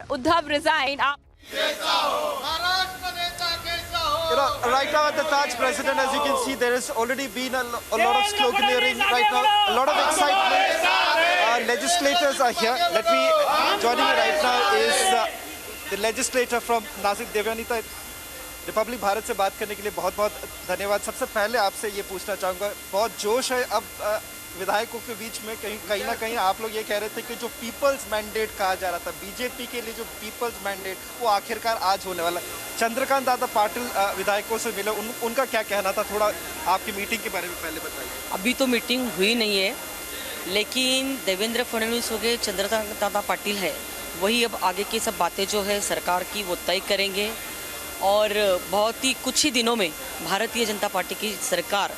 Uddhav resign. Right now at the Taj President, as you can see, there has already been a lot of sloganeering right now, a lot of excitement. Legislators are here. Joining me right now is the legislator from Nasik, Devyanita. Republic Bharat से बात करने के लिए बहुत बहुत धन्यवाद। सबसे पहले आपसे ये पूछना चाहूँगा, बहुत जोश है अब विधायकों के बीच में। कहीं ना कहीं आप लोग ये कह रहे थे कि जो पीपल्स मैंडेट कहा जा रहा था, बीजेपी के लिए जो पीपल्स मैंडेट, वो आखिरकार आज होने वाला। चंद्रकांत दादा पाटिल विधायकों से मिले, उनका क्या कहना था? थोड़ा आपकी मीटिंग के बारे में पहले बताइए। अभी तो मीटिंग हुई नहीं है, लेकिन देवेंद्र फडणवीस हो गए, चंद्रकांत दादा पाटिल है, वही अब आगे की सब बातें जो है सरकार की वो तय करेंगे। और बहुत ही कुछ ही दिनों में भारतीय जनता पार्टी की सरकार,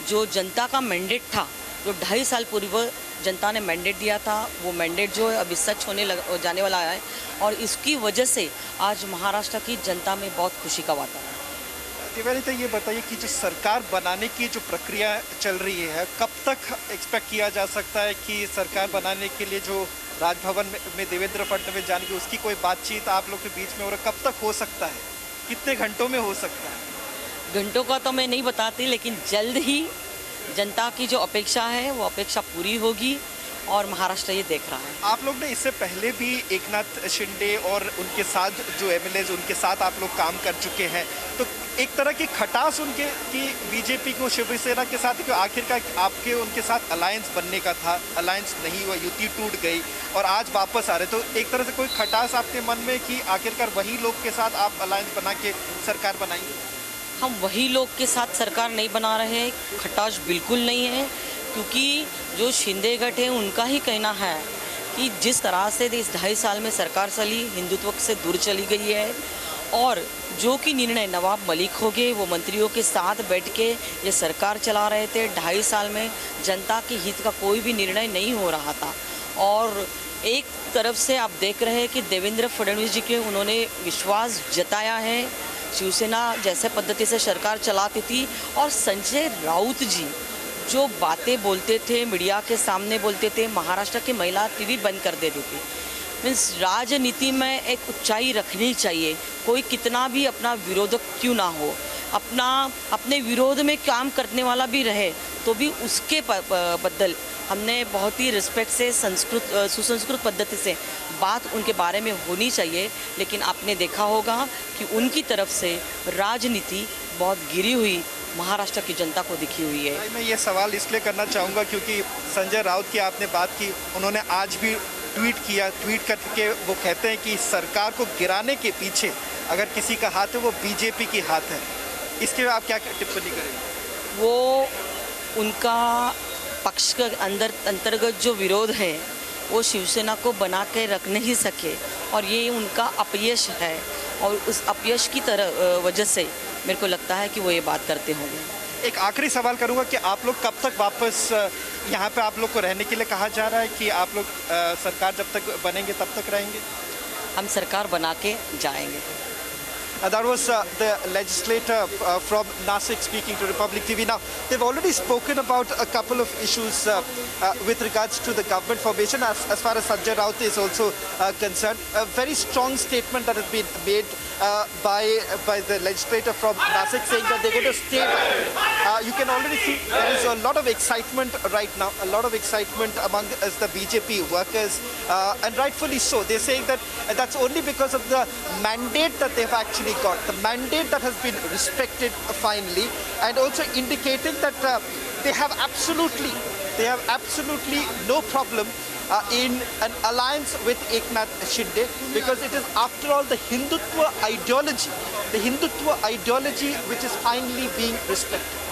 जो जनता का मैंडेट था, जो 2.5 साल पूर्व जनता ने मैंडेट दिया था, वो मैंडेट जो है अभी सच जाने वाला है। और इसकी वजह से आज महाराष्ट्र की जनता में बहुत खुशी का वातावरण है। दिव्यांita, ये बताइए कि जो सरकार बनाने की जो प्रक्रिया चल रही है, कब तक एक्सपेक्ट किया जा सकता है कि सरकार बनाने के लिए जो राजभवन में देवेंद्र फडणवीस जाने की उसकी कोई बातचीत आप लोग के बीच में, और कब तक हो सकता है? कितने घंटों में हो सकता है? घंटों का तो मैं नहीं बताती, लेकिन जल्द ही जनता की जो अपेक्षा है वो अपेक्षा पूरी होगी और महाराष्ट्र ये देख रहा है। आप लोग ने इससे पहले भी एकनाथ शिंदे और उनके साथ जो एमएलएज, उनके साथ आप लोग काम कर चुके हैं, तो एक तरह की खटास उनके की बीजेपी को, शिवसेना के साथ, कि आखिरकार आपके उनके साथ अलायंस बनने का था, अलायंस नहीं हुआ, युति टूट गई और आज वापस आ रहे, तो एक तरह से कोई खटास आपके मन में कि आखिरकार वही लोग के साथ आप अलायंस बना के सरकार बनाएंगे? हम वही लोग के साथ सरकार नहीं बना रहे हैं, खटास बिल्कुल नहीं है, क्योंकि जो शिंदे गठ है उनका ही कहना है कि जिस तरह से इस 2.5 साल में सरकार चली, हिंदुत्व से दूर चली गई है, और जो कि निर्णय नवाब मलिक हो गए, वो मंत्रियों के साथ बैठ के ये सरकार चला रहे थे। 2.5 साल में जनता के हित का कोई भी निर्णय नहीं हो रहा था। और एक तरफ से आप देख रहे हैं कि देवेंद्र फडणवीस जी के उन्होंने विश्वास जताया है, शिवसेना जैसे पद्धति से सरकार चलाती थी, और संजय राउत जी जो बातें बोलते थे, मीडिया के सामने बोलते थे, महाराष्ट्र की महिला टीवी बंद कर देती थी। मीन्स राजनीति में एक ऊंचाई रखनी चाहिए, कोई कितना भी अपना विरोधक क्यों ना हो, अपने विरोध में काम करने वाला भी रहे तो भी उसके बदल हमने बहुत ही रिस्पेक्ट से सुसंस्कृत पद्धति से बात उनके बारे में होनी चाहिए। लेकिन आपने देखा होगा कि उनकी तरफ से राजनीति बहुत गिरी हुई महाराष्ट्र की जनता को दिखी हुई है। मैं ये सवाल इसलिए करना चाहूँगा क्योंकि संजय राउत की आपने बात की, उन्होंने आज भी ट्वीट करके वो कहते हैं कि सरकार को गिराने के पीछे अगर किसी का हाथ है वो बीजेपी की हाथ है। इसके आप क्या टिप्पणी करेंगे? वो उनका पक्ष के अंतर्गत जो विरोध है वो शिवसेना को बना के रख नहीं सके, और ये उनका अपयश है, और उस अपयश की वजह से मेरे को लगता है कि वो ये बात करते होंगे। एक आखिरी सवाल करूंगा कि आप लोग कब तक वापस यहाँ पे आप लोग को रहने के लिए कहा जा रहा है कि आप लोग सरकार जब तक बनेंगे तब तक रहेंगे? हम सरकार बना के जाएंगे। That was the legislator from Nasik speaking to Republic TV. Now, they've already spoken about a couple of issues with regards to the government formation as far as Sanjay Raut is also concerned. A very strong statement that has been made by the legislator from Nasik saying that they're going to stay back. You can already see there is a lot of excitement right now, a lot of excitement among the BJP workers, and rightfully so. They're saying that that's only because of the mandate that they've actually got, the mandate that has been respected finally, and also indicating that they have absolutely no problem in an alliance with Eknath Shinde, because it is after all the Hindutva ideology which is finally being respected.